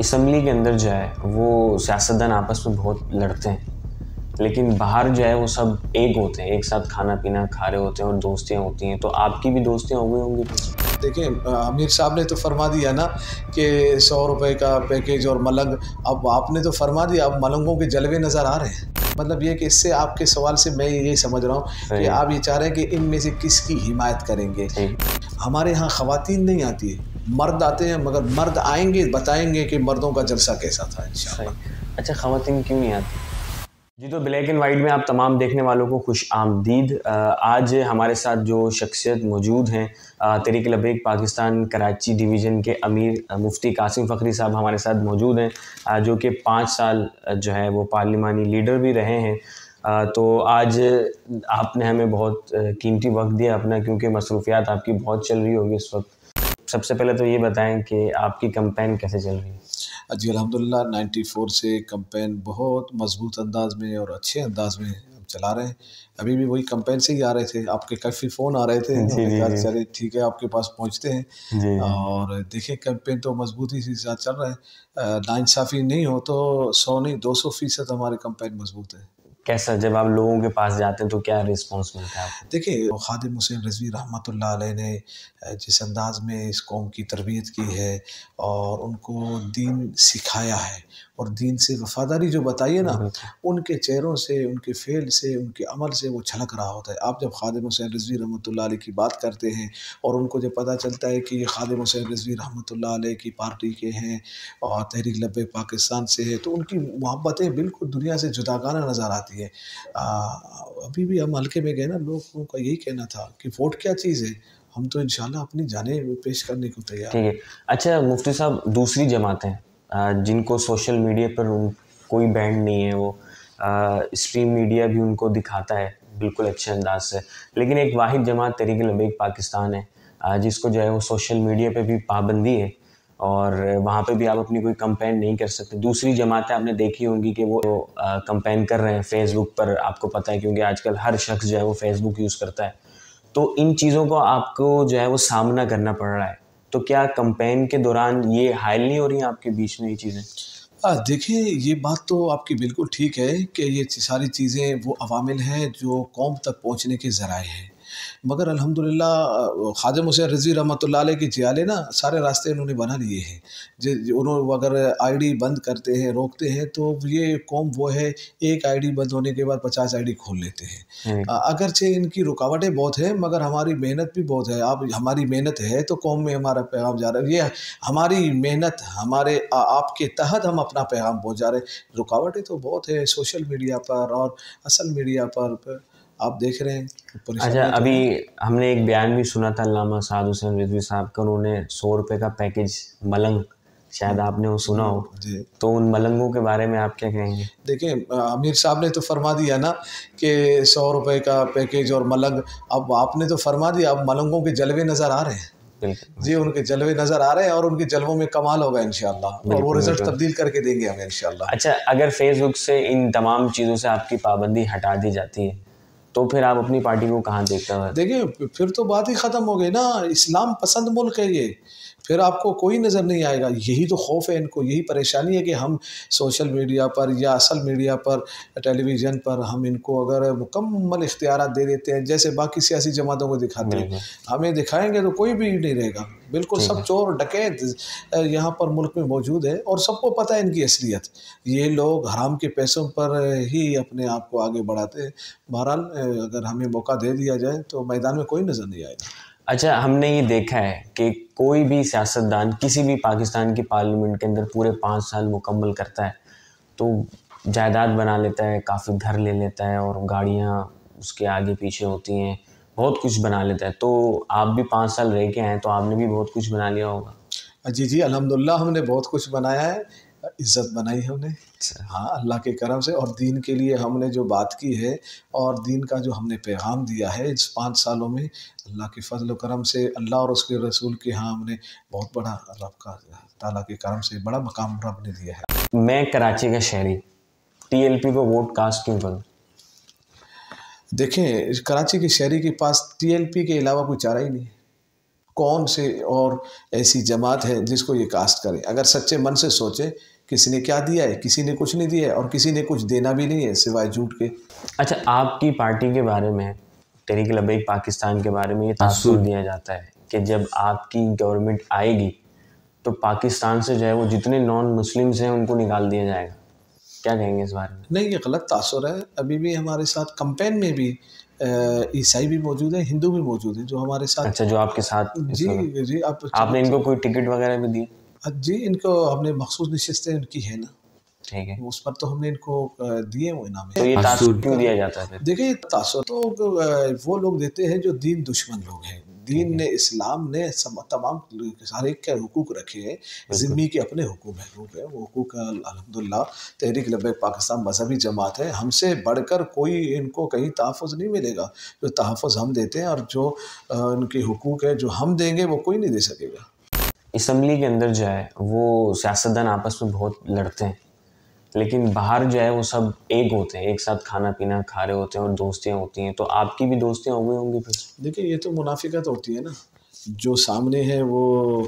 Assembly के अंदर जो है वो सियासतदान आपस में बहुत लड़ते हैं, लेकिन बाहर जो है वो सब एक होते हैं, एक साथ खाना पीना खा रहे होते हैं और दोस्तियाँ होती हैं। तो आपकी भी दोस्तियाँ हो गई होंगी कुछ? देखिए, आमिर साहब ने तो फरमा दिया ना कि 100 रुपए का पैकेज और मलंग। अब आपने तो फरमा दिया, अब मलंगों के जलवे नज़र आ रहे हैं। मतलब ये कि इससे आपके सवाल से मैं ये समझ रहा हूँ कि सही। आप ये चाह रहे हैं कि इनमें से किसकी हिमायत करेंगे। सही। हमारे यहाँ ख़वातीन नहीं आती है, मर्द आते हैं, मगर मर्द आएंगे बताएंगे कि मर्दों का जलसा कैसा था सही। इंशाअल्लाह। अच्छा, ख़वातीन क्यों नहीं आती? जी, तो ब्लैक एंड वाइट में आप तमाम देखने वालों को खुश आमदीद। आज हमारे साथ जो शख्सियत मौजूद हैं, तहरीक लबैक पाकिस्तान कराची डिवीज़न के अमीर मुफ्ती कासिम फ़खरी साहब हमारे साथ मौजूद हैं, जो कि 5 साल जो है वो पार्लिमानी लीडर भी रहे हैं। तो आज आपने हमें बहुत कीमती वक्त दिया अपना, क्योंकि मसरूफ़ियात आपकी बहुत चल रही होगी इस वक्त। सबसे पहले तो ये बताएं कि आपकी कैंपेन कैसे चल रही है? जी अल्हम्दुलिल्लाह, 94 से कैंपेन बहुत मजबूत अंदाज में और अच्छे अंदाज में हम चला रहे हैं। अभी भी वही कैंपेन से ही आ रहे थे, आपके काफ़ी फ़ोन आ रहे थे। जी, हमने जी, कहा जी। चले ठीक है, आपके पास पहुंचते हैं। जी, जी। और देखिए, कैंपेन तो मजबूती के साथ चल रहा है। नाइंसाफ़ी नहीं हो तो 100 नहीं 200% हमारे कैंपेन मजबूत है। कैसा, जब आप लोगों के पास जाते हैं तो क्या रिस्पॉन्स मिलता है आपको? देखिए, खादिम हुसैन रिज़वी रहमतुल्लाह अलैह ने जिस अंदाज़ में इस कौम की तरबियत की है और उनको दीन सिखाया है और दीन से वफ़ादारी जो बताई है ना, बिल्कुल। उनके चेहरों से, उनके फ़ेल से, उनके अमल से वो झलक रहा होता है। आप जब खादिम हुसैन रिज़वी रहमतुल्लाह अलैह की बात करते हैं और उनको जब पता चलता है कि ये खादिम हुसैन रिज़वी रहमतुल्लाह अलैह की पार्टी के हैं और तहरीक लब्बैक पाकिस्तान से है, तो उनकी मोहब्बतें बिल्कुल दुनिया से जुदागाना नज़र आती है। अभी भी हम हल्के में गए ना, लोगों का यही कहना था कि वोट क्या चीज़ है, हम तो इंशाल्लाह अपनी जानें पेश करने को तैयार ठीक हैं। है। अच्छा मुफ्ती साहब, दूसरी जमातें जिनको सोशल मीडिया पर कोई बैंड नहीं है, वो स्ट्रीम मीडिया भी उनको दिखाता है बिल्कुल अच्छे अंदाज से, लेकिन एक वाहिद जमात तहरीक लबैक पाकिस्तान है, जिसको जो है वो सोशल मीडिया पे भी पाबंदी है और वहाँ पे भी आप अपनी कोई कंपेन नहीं कर सकते। दूसरी जमातें आपने देखी होंगी कि वो कंपेन कर रहे हैं फेसबुक पर, आपको पता है क्योंकि आजकल हर शख्स जो है वो फेसबुक यूज़ करता है। तो इन चीज़ों को आपको जो है वो सामना करना पड़ रहा है। तो क्या कैंपेन के दौरान ये हाइल नहीं हो रही हैं आपके बीच में ये चीज़ें? देखिए, ये बात तो आपकी बिल्कुल ठीक है कि ये सारी चीज़ें वो अवामिल हैं जो कौम तक पहुँचने के ज़राए हैं। मगर अल्हम्दुलिल्लाह, ख़ादिम हुसैन रिज़वी रहमतुल्लाह अलैह की जियाले ना सारे रास्ते उन्होंने बना लिए हैं। उन्होंने अगर आईडी बंद करते हैं, रोकते हैं, तो ये कौम वो है, एक आईडी बंद होने के बाद 50 आईडी खोल लेते हैं। हुँ। अगरचे इनकी रुकावटें बहुत हैं, मगर हमारी मेहनत भी बहुत है। अब हमारी मेहनत है तो कौम में हमारा पैगाम जा रहा है। ये हमारी मेहनत, हमारे आपके तहत हम अपना पैगाम पहुँचा रहे हैं। रुकावटें तो बहुत है सोशल मीडिया पर और असल मीडिया पर आप देख रहे हैं अच्छा, परेशानियाँ तो अभी हैं। हमने एक बयान भी सुना था अल्लामा साद हुसैन रिज़वी साहब का, उन्होंने ₹100 का पैकेज मलंग, शायद आपने वो सुना हो। जी। तो उन मलंगों के बारे में आप क्या कहेंगे? देखिए, आमिर साहब ने तो फरमा दिया ना कि 100 रुपए का पैकेज और मलंग। अब आपने तो फरमा दिया, अब मलंगों के जलवे नज़र आ रहे हैं। बिल्कुल, जी, माशा उनके जलवे नज़र आ रहे हैं और उनके जलवों में कमाल होगा इंशाअल्लाह, और वो बिल्कुल, रिज़ल्ट बिल्कुल। तब्दील करके देंगे हमें इंशाअल्लाह। अच्छा, अगर फ़ेसबुक से इन तमाम चीज़ों से आपकी पाबंदी हटा दी जाती है, तो फिर आप अपनी पार्टी को कहाँ देखते हो? देखिए, फिर तो बात ही ख़त्म हो गई ना, इस्लाम पसंद मुल्क है ये। फिर आपको कोई नज़र नहीं आएगा। यही तो खौफ है इनको, यही परेशानी है कि हम सोशल मीडिया पर या असल मीडिया पर, टेलीविज़न पर हम इनको अगर मुकम्मल इख्तियारात दे देते हैं, जैसे बाकी सियासी जमातों को दिखाते हैं, बिल्कुल। हमें दिखाएँगे तो कोई भी नहीं रहेगा। बिल्कुल ठीक सब है। चोर डकैत यहाँ पर मुल्क में मौजूद है और सबको पता है इनकी असलियत। ये लोग हराम के पैसों पर ही अपने आप को आगे बढ़ाते हैं। बहरहाल, अगर हमें मौका दे दिया जाए तो मैदान में कोई नज़र नहीं आएगा। अच्छा, हमने ये देखा है कि कोई भी सियासतदान किसी भी पाकिस्तान की पार्लियामेंट के अंदर पूरे 5 साल मुकम्मल करता है, तो जायदाद बना लेता है, काफ़ी घर ले लेता है और गाड़ियाँ उसके आगे पीछे होती हैं, बहुत कुछ बना लेता है। तो आप भी 5 साल रह के आए हैं, तो आपने भी बहुत कुछ बना लिया होगा? जी, जी, अल्हम्दुलिल्लाह, हमने बहुत कुछ बनाया है। इज़्ज़त बनाई हमने। अच्छा। हाँ, अल्लाह के करम से, और दीन के लिए हमने जो बात की है और दीन का जो हमने पैगाम दिया है इस 5 सालों में, अल्लाह के फ़ज़ल व करम से, अल्लाह और उसके रसूल के यहाँ हमने बहुत बड़ा, रब का ताला के करम से बड़ा मकाम रब ने दिया है। मैं कराची का शहरी, टीएलपी को वोट कास्ट क्यों करूँ? देखें, इस कराची के शहरी के पास टीएलपी के अलावा कोई चारा ही नहीं है। कौन से और ऐसी जमात है जिसको ये कास्ट करे। अगर सच्चे मन से सोचे किसी ने क्या दिया है, किसी ने कुछ नहीं दिया है और किसी ने कुछ देना भी नहीं है सिवाय झूठ के। अच्छा, आपकी पार्टी के बारे में, तहरीक लब्बैक पाकिस्तान के बारे में ये तासुर दिया जाता है कि जब आपकी गवर्नमेंट आएगी तो पाकिस्तान से जो है वो जितने नॉन मुस्लिम्स हैं उनको निकाल दिया जाएगा। क्या कहेंगे इस बारे में? नहीं, ये गलत तासुर है। अभी भी हमारे साथ कैंपेन में भी ईसाई भी मौजूद है, हिंदू भी मौजूद है जो हमारे साथ। अच्छा, जो आपके साथ जी जी, आपने इनको कोई टिकट वगैरह भी दी? जी, इनको हमने मखसूस नशिस्तें उनकी है ना, ठीक है, उस पर तो हमने इनको दिए वो इनाम। तो ये तासुर क्यों दिया जाता है फिर? देखिए, तासुर तो वो लोग देते हैं जो दीन दुश्मन लोग हैं। दीन ने, इस्लाम ने तमाम हर एक के हुकूक रखे हैं। ज़िम्मी के अपने हुकूक है, वो हुकूक अल्हम्दुलिल्लाह तहरीक लब्बैक पाकिस्तान मजहबी जमात है, हमसे बढ़कर कोई इनको कहीं तहफ़्फ़ुज़ नहीं मिलेगा। जो तहफ़्फ़ुज़ हम देते हैं और जो उनके हुकूक है जो हम देंगे वो कोई नहीं दे सकेगा। असम्बली के अंदर जो है वो सियासतदान आपस में बहुत लड़ते हैं, लेकिन बाहर जो है वो सब एक होते हैं, एक साथ खाना पीना खा रहे होते हैं और दोस्तियाँ होती हैं। तो आपकी भी दोस्तियाँ हो गई होंगी फिर? देखिए, ये तो मुनाफिकत होती है ना, जो सामने है वो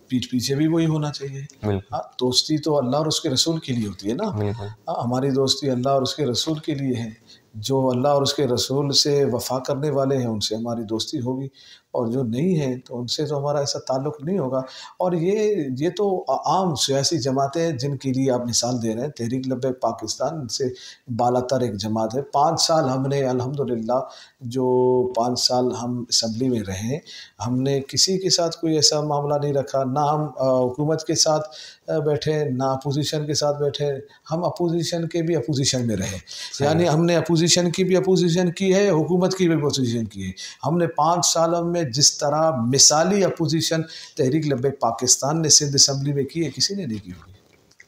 पीठ पीछे भी वही होना चाहिए। बिल्कुल, हाँ, दोस्ती तो अल्लाह और उसके रसूल के लिए होती है ना। बिल्कुल। हाँ, हमारी दोस्ती अल्लाह और उसके रसूल के लिए है। जो अल्लाह और उसके रसूल से वफ़ा करने वाले हैं उनसे हमारी दोस्ती होगी, और जो नहीं है तो उनसे तो हमारा ऐसा ताल्लुक़ नहीं होगा। और ये तो आम सियासी जमातें हैं जिनके लिए आप मिसाल दे रहे हैं। तहरीक लब्बैक पाकिस्तान से बालातर एक जमात है। 5 साल हमने अल्हम्दुलिल्लाह, जो 5 साल हम असम्बली में रहे, हमने किसी के साथ कोई ऐसा मामला नहीं रखा। ना हम हुकूमत के साथ बैठे, ना अपोज़िशन के साथ बैठे। हम अपोज़िशन के भी अपोज़िशन में रहे, यानी हमने अपोज़िशन की भी अपोज़िशन की है, हुकूमत की भी अपोज़िशन की है। हमने 5 सालों में जिस तरह मिसाली अपोज़िशन तहरीक लब्बैक पाकिस्तान ने सिंध असम्बली में की है, किसी ने नहीं की होगी।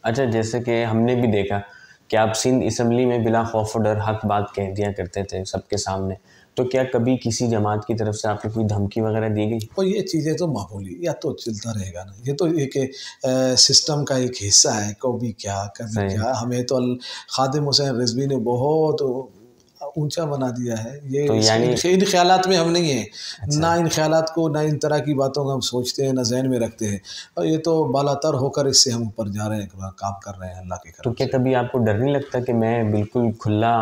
अच्छा, जैसे कि हमने भी देखा कि आप सिंध असम्बली में बिला खौफ और डर हक बात कह दिया करते थे सबके सामने, तो क्या कभी किसी जमात की तरफ से आपको कोई धमकी वगैरह दी गई? और ये चीज़ें तो मामूली या तो चलता रहेगा ना, ये तो एक सिस्टम का एक हिस्सा है। कभी क्या कभी क्या, हमें तो खादिम हुसैन रिजवी ने बहुत ऊंचा बना दिया है। ये तो यानी इन ख्यालात में हम नहीं हैं। अच्छा, ना इन ख्यालात को, ना इन तरह की बातों को हम सोचते हैं, ना जहन में रखते हैं। और ये तो बालातर होकर इससे हम ऊपर जा रहे हैं, काम कर रहे हैं अल्लाह के तो करम क्या से। कभी आपको डर नहीं लगता कि मैं बिल्कुल खुला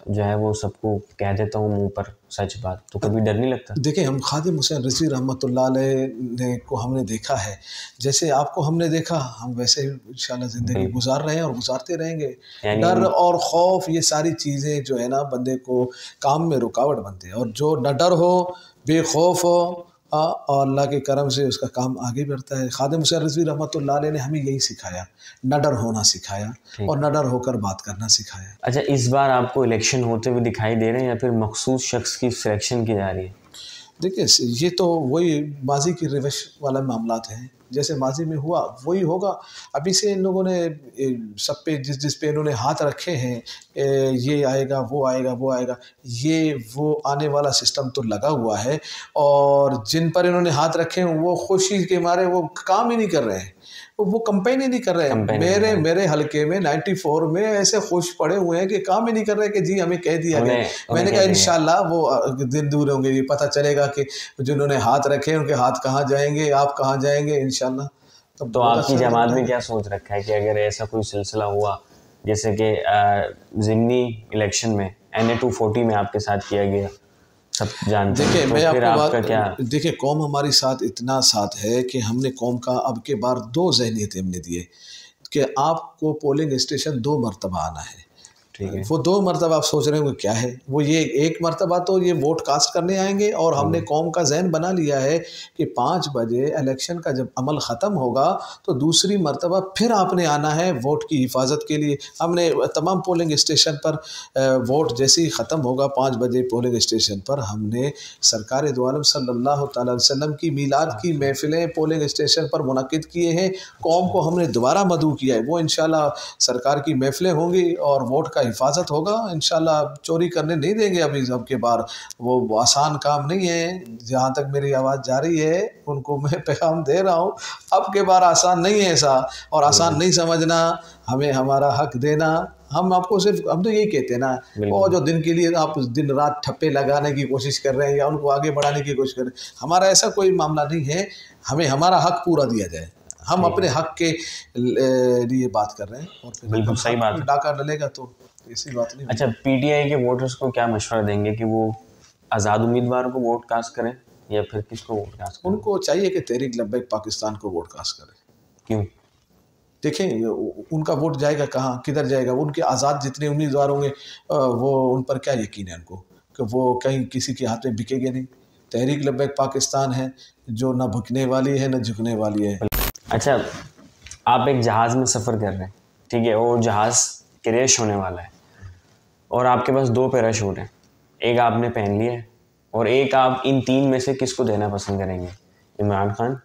जो है वो सबको कह देता हूँ मुंह पर सच बात, तो कभी डर नहीं लगता? देखिए, हम खादिम हुसैन रिज़वी रहमतुल्लाह अलैह ने को हमने देखा है। जैसे आपको हमने देखा, हम वैसे ही इंशाअल्लाह ज़िंदगी गुज़ार रहे हैं और गुज़ारते रहेंगे। डर और ख़ौफ़, ये सारी चीज़ें जो है ना, बंदे को काम में रुकावट बनती है। और जो न डर हो, बेखौफ हो, और अल्लाह के करम से उसका काम आगे बढ़ता है। खादिम हुसैन रिज़वी रहमतुल्लाह अलैह ने हमें यही सिखाया, न डर होना सिखाया और न डर होकर बात करना सिखाया। अच्छा, इस बार आपको इलेक्शन होते हुए दिखाई दे रहे हैं या फिर मखसूस शख्स की सिलेक्शन की जा रही है? देखिए, ये तो वही माजी की रिवश वाला मामलात हैं। जैसे माजी में हुआ वही होगा। अभी से इन लोगों ने सब पे जिस पे इन्होंने हाथ रखे हैं, ये आएगा वो आएगा वो आएगा, ये वो आने वाला सिस्टम तो लगा हुआ है। और जिन पर इन्होंने हाथ रखे हैं वो खुशी के मारे वो काम ही नहीं कर रहे हैं, वो कंपेन ही नहीं कर रहे हैं। मेरे हलके में 94 में ऐसे खुश पड़े हुए हैं कि काम ही नहीं कर रहे कि जी हमें कह दिया गया। मैंने कहा इंशाल्लाह वो दिन दूर होंगे, ये पता चलेगा कि जिन्होंने हाथ रखे उनके हाथ कहाँ जाएंगे, आप कहाँ जाएंगे इंशाल्लाह। तो आपकी जमात में क्या सोच रखा है कि अगर ऐसा कोई सिलसिला हुआ, जैसे कि ज़िमनी इलेक्शन में NA 240 में आपके साथ किया गया, सब जानते हैं, देखिए, तो मैं फिर आपको आपका क्या? देखिए, कौम हमारी साथ इतना साथ है कि हमने कौम का अब के बार 2 ज़हनियतें हमने दिए कि आपको पोलिंग स्टेशन 2 मरतबा आना है। ठीक है, वो 2 मरतबा आप सोच रहे होंगे क्या है, वो ये 1 मरतबा तो ये वोट कास्ट करने आएंगे। और हमने कौम का ज़हन बना लिया है कि 5 बजे इलेक्शन का जब अमल ख़त्म होगा तो दूसरी मरतबा फिर आपने आना है वोट की हिफाजत के लिए। हमने तमाम पोलिंग स्टेशन पर वोट जैसे ही ख़त्म होगा 5 बजे पोलिंग स्टेशन पर हमने सरकार दो आलम सल्लल्लाहु अलैहि वसल्लम की मीलाद की महफ़िलें पोलिंग स्टेशन पर मुनक़िद किए हैं। कौम को हमने दोबारा मदऊ किया है। वो इंशाल्लाह सरकार की महफ़िलें होंगी और वोट का हिफाजत होगा इंशाल्लाह। चोरी करने नहीं देंगे अभी अब के बार, वो आसान काम नहीं है। जहाँ तक मेरी आवाज़ जा रही है उनको मैं पैगाम दे रहा हूँ, अब के बार आसान नहीं है ऐसा, और आसान नहीं समझना। हमें हमारा हक देना, हम आपको सिर्फ, हम तो यही कहते हैं ना, वो जो दिन के लिए आप दिन रात ठप्पे लगाने की कोशिश कर रहे हैं या उनको आगे बढ़ाने की कोशिश कर रहे हैं, हमारा ऐसा कोई मामला नहीं है। हमें हमारा हक पूरा दिया जाए, हम अपने हक के लिए बात कर रहे हैं। और फिर बिल्कुल सही बात है। डाका डलेगा तो ऐसी बात नहीं। अच्छा, पीटीआई के वोटर्स को क्या मशवरा देंगे कि वो आज़ाद उम्मीदवार को वोट कास्ट करें या फिर किसको वोट कास्ट करें? उनको चाहिए कि तहरीक लब्बैक पाकिस्तान को वोट कास्ट करें। क्यों? देखें, उनका वोट जाएगा कहाँ, किधर जाएगा? उनके आज़ाद जितने उम्मीदवार होंगे वो, उन पर क्या यकीन है उनको कि वो कहीं किसी के हाथ में बिकेंगे नहीं। तहरीक लब्बैक पाकिस्तान है जो न भुकने वाली है न झुकने वाली है। अच्छा, आप एक जहाज़ में सफ़र कर रहे हैं, ठीक है, वो जहाज़ क्रैश होने वाला है और आपके पास 2 पैराशूट हैं, एक आपने पहन लिया है और एक आप इन 3 में से किसको देना पसंद करेंगे? इमरान खान,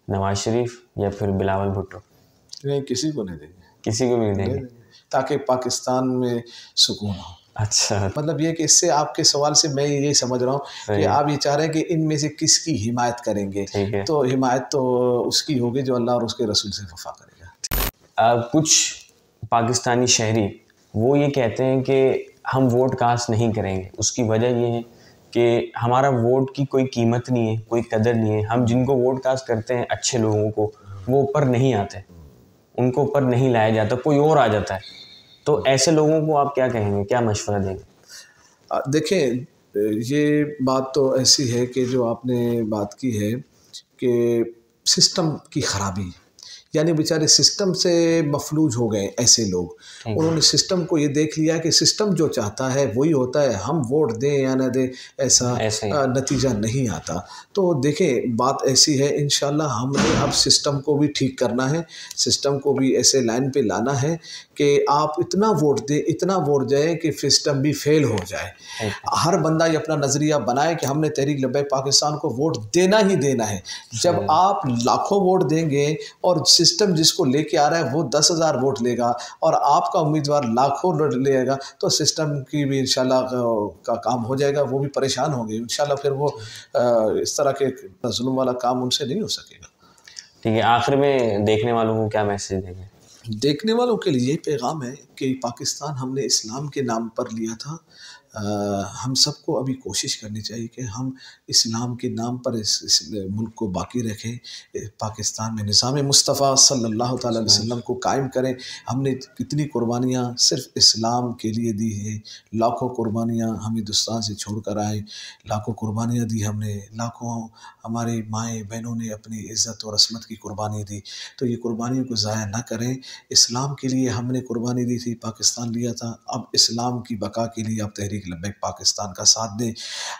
नवाज शरीफ या फिर बिलावल भुट्टो? नहीं, किसी को नहीं देंगे। किसी को भी नहीं देंगे, ताकि पाकिस्तान में सुकून हो। अच्छा, मतलब ये कि इससे आपके सवाल से मैं ये समझ रहा हूँ कि आप ये चाह रहे हैं कि इनमें से किसकी हिमायत करेंगे। ठीक है। तो हिमायत तो उसकी होगी जो अल्लाह और उसके रसूल से वफा करेगा। कुछ पाकिस्तानी शहरी वो ये कहते हैं कि हम वोट कास्ट नहीं करेंगे, उसकी वजह ये है कि हमारा वोट की कोई कीमत नहीं है, कोई कदर नहीं है। हम जिनको वोट कास्ट करते हैं, अच्छे लोगों को, वो ऊपर नहीं आते, उनको ऊपर नहीं लाया जाता, कोई और आ जाता है। तो ऐसे लोगों को आप क्या कहेंगे, क्या मशवरा देंगे? देखें, ये बात तो ऐसी है कि जो आपने बात की है कि सिस्टम की ख़राबी, यानी बेचारे सिस्टम से मफलूज हो गए ऐसे लोग। उन्होंने सिस्टम को ये देख लिया कि सिस्टम जो चाहता है वही होता है, हम वोट दें या ना दें ऐसा नतीजा नहीं आता। तो देखें, बात ऐसी है, इंशाल्लाह हमने अब सिस्टम को भी ठीक करना है, सिस्टम को भी ऐसे लाइन पे लाना है कि आप इतना वोट दें, इतना वोट जाए कि सिस्टम भी फेल हो जाए। हर बंदा ये अपना नज़रिया बनाए कि हमने तहरीक लब्बैक पाकिस्तान को वोट देना ही देना है। जब आप लाखों वोट देंगे और सिस्टम जिसको लेके आ रहा है वो 10,000 वोट लेगा और आपका उम्मीदवार लाखों वोट लेगा, तो सिस्टम की भी इंशाल्लाह का काम हो जाएगा, वो भी परेशान होंगे इंशाल्लाह। फिर वो इस तरह के जुल्म वाला काम उनसे नहीं हो सकेगा। ठीक है, आखिर में देखने वालों को क्या मैसेज देंगे? देखने वालों के लिए पैगाम है कि पाकिस्तान हमने इस्लाम के नाम पर लिया था। हम सबको अभी कोशिश करनी चाहिए कि हम इस्लाम के नाम पर इस मुल्क को बाकी रखें, पाकिस्तान में निज़ाम मुस्तफ़ा सल्लल्लाहु अलैहि वसल्लम को कायम करें। हमने कितनी कुर्बानियाँ सिर्फ इस्लाम के लिए दी है, लाखों कुर्बानियाँ हम हिंदुस्तान से छोड़ कर आए, लाखों कुर्बानियाँ दी हमने, लाखों हमारी माएँ बहनों ने अपनी इज़्ज़त और असमत की कुर्बानी दी। तो ये कुर्बानियों को ज़ाया ना करें। इस्लाम के लिए हमने कुर्बानी दी थी, पाकिस्तान लिया था, अब इस्लाम की बका के लिए आप तहरीक लब्बैक पाकिस्तान का साथ दें।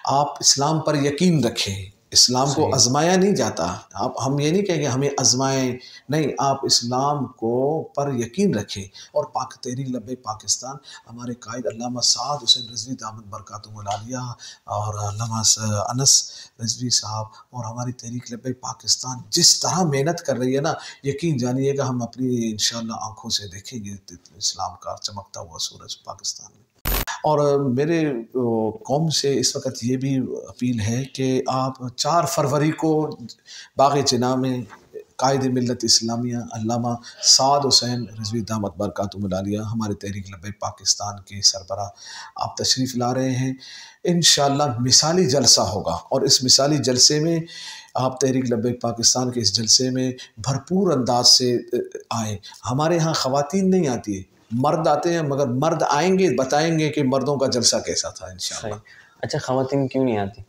आप इस्लाम पर यकीन रखें, इस्लाम को आजमाया नहीं जाता। आप, हम ये नहीं कहेंगे हमें आजमाएं, नहीं, आप इस्लाम को पर यकीन रखें। और तहरीक लब्बैक पाकिस्तान, हमारे कायद अल्लामा साद हुसैन रिजवी दामद बरकातुहुल आलिया और अल्लामा अनस रिजवी साहब और हमारी तहरीक लब्बैक पाकिस्तान जिस तरह मेहनत कर रही है ना, यकीन जानिएगा हम अपनी इंशाअल्लाह आँखों से देखेंगे इस्लाम का चमकता हुआ सूरज पाकिस्तान में। और मेरे कौम से इस वक्त ये भी अपील है कि आप 4 फरवरी को बाग़ जिना में कायद मिल्लत इस्लामिया अल्लामा साद हुसैन रिजवी दामद बरकातुहुल आलिया हमारे तहरीक लब्बैक पाकिस्तान के सरबराह आप तशरीफ़ ला रहे हैं। इंशाअल्लाह मिसाली जलसा होगा और इस मिसाली जलसे में आप तहरीक लब्बैक पाकिस्तान के इस जलसे में भरपूर अंदाज से आए। हमारे यहाँ ख़वातीन नहीं आती है, मर्द आते हैं, मगर मर्द आएंगे बताएंगे कि मर्दों का जलसा कैसा था इंशाअल्लाह। अच्छा, ख़वातीन क्यों नहीं आती?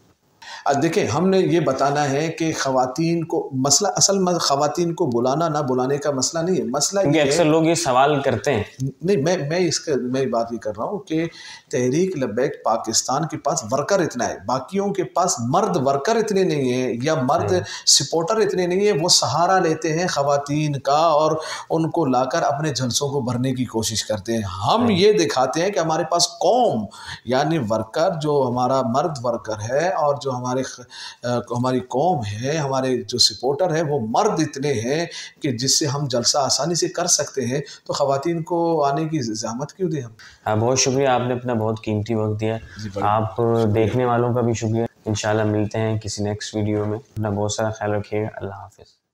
देखिए, हमने ये बताना है कि ख़वातीन को मसला, असल में ख़वातीन को बुलाना ना बुलाने का मसला नहीं है, मसला ये अक्सर लोग ये सवाल करते हैं। नहीं, मैं बात ये कर रहा हूँ कि तहरीक लब्बैक पाकिस्तान के पास वर्कर इतना है, बाकियों के पास मर्द वर्कर इतने नहीं है या मर्द सपोर्टर इतने नहीं है। वो सहारा लेते हैं ख़वातीन का और उनको लाकर अपने जलसों को भरने की कोशिश करते हैं। हम ये दिखाते हैं कि हमारे पास कौम यानी वर्कर, जो हमारा मर्द वर्कर है और जो हमारी कौम है, हमारे जो सपोर्टर है, वो मर्द इतने हैं कि जिससे हम जलसा आसानी से कर सकते हैं। तो ख़वातीन को आने की ज़हमत क्यों दें हम? हाँ, बहुत शुक्रिया, आपने अपना बहुत कीमती वक्त दिया। आप देखने वालों का भी शुक्रिया। इंशाल्लाह मिलते हैं किसी नेक्स्ट वीडियो में। अपना बहुत सारा ख्याल रखिएगा। अल्लाह हाफ़िज़।